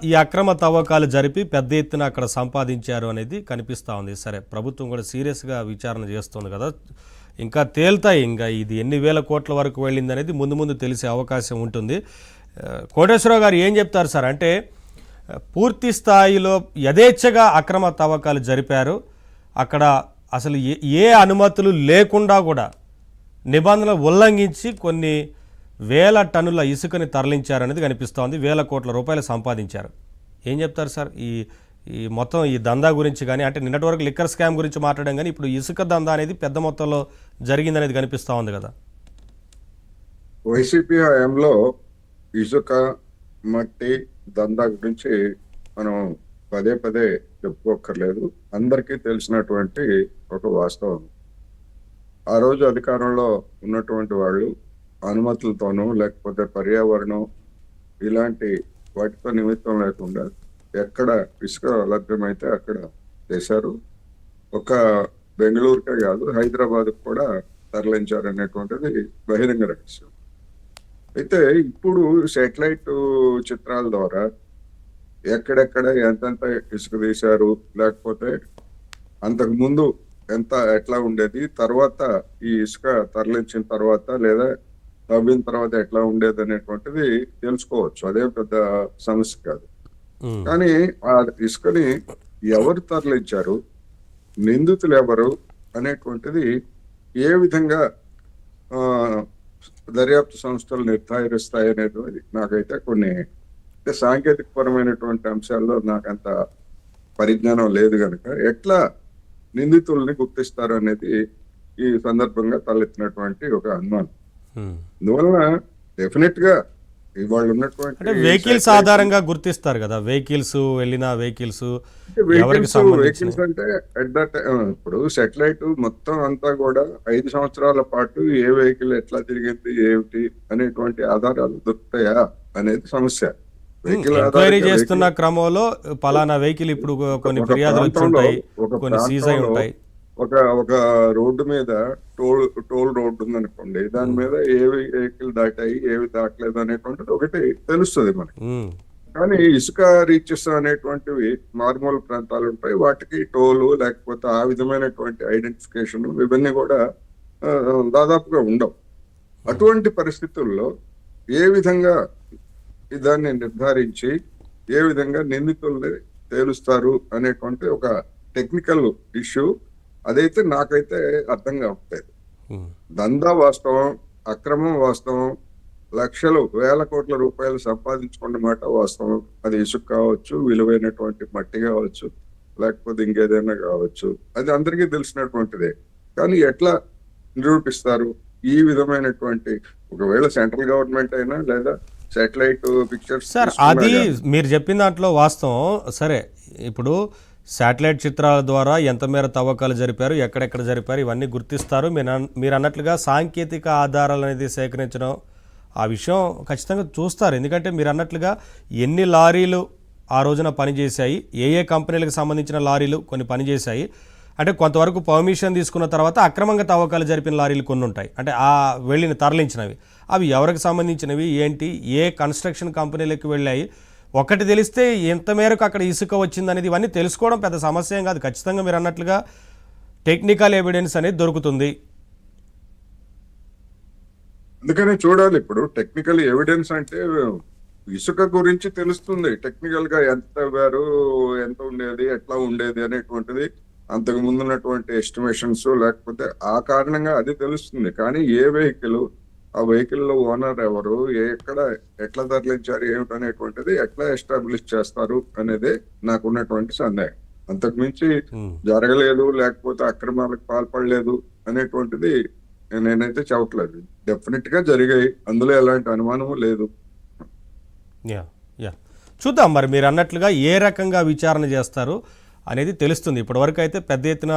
ఈ అక్రమ తవ్వకాలు జరిపి పెద్ద ఎత్తున అక్కడ సంపాదించారు అనేది కనిపిస్తూ ఉంది. సరే, ప్రభుత్వం కూడా సీరియస్గా విచారణ చేస్తుంది కదా, ఇంకా తేల్తాయి. ఇంకా ఇది ఎన్ని వేల కోట్ల వరకు వెళ్ళింది అనేది ముందు ముందు తెలిసే అవకాశం ఉంటుంది. కోటేశ్వరరావు గారు ఏం చెప్తారు సార్? అంటే పూర్తి స్థాయిలో యథేచ్ఛగా అక్రమ తవ్వకాలు జరిపారు, అక్కడ అసలు ఏ అనుమతులు లేకుండా కూడా నిబంధనలు ఉల్లంఘించి కొన్ని వేల టన్నుల ఇసుకని తరలించారనేది కనిపిస్తోంది. వేల కోట్ల రూపాయలు సంపాదించారు. ఏం చెప్తారు సార్ ఈ మొత్తం ఈ దందా గురించి? కానీ అంటే నిన్నటి వరకు లిక్కర్ స్కామ్ గురించి మాట్లాడడం, కానీ ఇప్పుడు ఇసుక దందా అనేది పెద్ద మొత్తంలో జరిగిందనేది కనిపిస్తూ ఉంది కదా. వైసీపీ హయాంలో ఇసుక మట్టి దందా గురించి మనం పదే పదే చెప్పుకోక్కర్లేదు, అందరికీ తెలిసినటువంటి ఒక వాస్తవం. ఆ రోజు అధికారంలో ఉన్నటువంటి వాళ్ళు అనుమతులతోనూ లేకపోతే పర్యావరణం ఇలాంటి వాటితో నిమిత్తం లేకుండా ఎక్కడ ఇసుక లభ్యమైతే అక్కడ చేశారు. ఒక బెంగళూరుకే కాదు, హైదరాబాద్ కూడా తరలించారు అనేటువంటిది బహిరంగ రహస్యం. అయితే ఇప్పుడు శాటిలైట్ చిత్రాల ద్వారా ఎక్కడెక్కడ ఎంతెంత ఇసుక తీశారు, లేకపోతే అంతకు ముందు ఎట్లా ఉండేది, తర్వాత ఈ ఇసుక తరలించిన తర్వాత లేదా తవ్విన తర్వాత ఎట్లా ఉండేది అనేటువంటిది తెలుసుకోవచ్చు. అదే పెద్ద సమస్య కాదు. కానీ ఆ ఇసుకని ఎవరు తరలించారు, నిందితులు ఎవరు అనేటువంటిది ఏ విధంగా దర్యాప్తు సంస్థలు నిర్ధారిస్తాయి అనేది నాకైతే కొన్ని సాంకేతిక పరమైనటువంటి అంశాల్లో నాకంత పరిజ్ఞానం లేదు కనుక ఎట్లా నిందితుల్ని గుర్తిస్తారు అనేది ఈ సందర్భంగా తలెత్తినటువంటి ఒక అనుమానం. అందువలన డెఫినెట్ గా ఇవాళ ఉన్నటువంటి వెహికల్స్ ఆధారంగా గుర్తిస్తారు కదా, వెహికల్స్ వెళ్ళిన వెహికల్స్ అంటే ఇప్పుడు శాటిలైట్ మొత్తం అంతా కూడా 5 సంవత్సరాల పాటు ఏ వెహికల్ ఎట్లా తిరిగింది ఏమిటి అనేటువంటి ఆధారాలు దొరుకుతాయా అనేది సమస్య. ఎంక్వైరీ చేస్తున్న క్రమంలో పలానా వెహికల్ ఇప్పుడు కొన్ని ఫిర్యాదులు వచ్చుంటాయి, కొన్ని సీజ్ అయి ఉంటాయి. ఒక రోడ్డు మీద టోల్ రోడ్డు ఉందనుకోండి, దాని మీద ఏవి వెహికల్ దాటాయి ఏవి దాటలేదు అనేటువంటిది ఒకటి తెలుస్తుంది మనకి. కానీ ఇసుక రీచెస్ అనేటువంటివి మారుమూల ప్రాంతాలు ఉంటాయి, వాటికి టోలు లేకపోతే ఆ విధమైనటువంటి ఐడెంటిఫికేషన్ ఇవన్నీ కూడా దాదాపుగా ఉండవు. అటువంటి పరిస్థితుల్లో ఏ విధంగా దాన్ని నిర్ధారించి ఏ విధంగా నిందితుల్ని తేలుస్తారు అనేటువంటి ఒక టెక్నికల్ ఇష్యూ అదైతే నాకైతే అర్థం కావట్లేదు. దందా వాస్తవం, అక్రమం వాస్తవం, లక్షలు వేల కోట్ల రూపాయలు సంపాదించుకున్నమాట వాస్తవం. అది ఇసుక కావచ్చు, విలువైనటువంటి మట్టి కావచ్చు, లేకపోతే ఇంకేదైనా కావచ్చు, అది అందరికీ తెలిసినటువంటిదే. కానీ ఎట్లా నిరూపిస్తారు ఈ విధమైనటువంటి? ఒకవేళ సెంట్రల్ గవర్నమెంట్ అయినా లేదా శాటిలైట్ పిక్చర్స్ సార్, అది మీరు చెప్పిన దాంట్లో వాస్తవం. సరే, ఇప్పుడు శాటిలైట్ చిత్రాల ద్వారా ఎంత మేర తవ్వకాలు జరిపారు, ఎక్కడెక్కడ జరిపారు, ఇవన్నీ గుర్తిస్తారు. మీరు అన్నట్లుగా సాంకేతిక ఆధారాలు అనేది సేకరించడం, ఆ విషయం ఖచ్చితంగా చూస్తారు. ఎందుకంటే మీరు అన్నట్లుగా ఎన్ని లారీలు ఆ రోజున పనిచేశాయి, ఏ కంపెనీలకు సంబంధించిన లారీలు కొన్ని పనిచేశాయి, అంటే కొంతవరకు పర్మిషన్ తీసుకున్న తర్వాత అక్రమంగా తవ్వకాలు జరిపిన లారీలు కొన్ని ఉంటాయి, అంటే ఆ వెళ్ళిన తరలించినవి. అవి ఎవరికి సంబంధించినవి ఏంటి, ఏ కన్స్ట్రక్షన్ కంపెనీలకు వెళ్ళాయి, ఒకటి తెలిస్తే ఎంత మేరకు అక్కడ ఇసుక వచ్చిందనేది ఇవన్నీ తెలుసుకోవడం పెద్ద సమస్య ఏం కాదు. ఖచ్చితంగా మీరు అన్నట్లుగా టెక్నికల్ ఎవిడెన్స్ అనేది దొరుకుతుంది. అందుకనే చూడాలి. ఇప్పుడు టెక్నికల్ ఎవిడెన్స్ అంటే ఇసుక గురించి తెలుస్తుంది, టెక్నికల్ గా ఎంత తవ్వారు, ఎంత ఉండేది, ఎట్లా ఉండేది అనేటువంటిది అంతకు ముందు ఉన్నటువంటి ఎస్టిమేషన్స్ లేకపోతే ఆ కారణంగా అది తెలుస్తుంది. కానీ ఏ వెహికల్, ఆ వెహికల్ లో ఓనర్ ఎవరు, ఎట్లా తరలించారు ఏమిటనేటువంటిది ఎట్లా ఎస్టాబ్లిష్ చేస్తారు అనేది నాకున్నటువంటి సందేహం. అంతకు మించి జరగలేదు లేకపోతే అక్రమాలకు పాల్పడలేదు అనేటువంటిది నేనైతే చెప్పట్లేదు. డెఫినెట్ గా జరిగాయి, అందులో ఎలాంటి అనుమానము లేదు. చూద్దాం మరి మీరు అన్నట్లుగా ఏ రకంగా విచారణ చేస్తారు అనేది తెలుస్తుంది. ఇప్పటివరకు అయితే పెద్ద ఎత్తున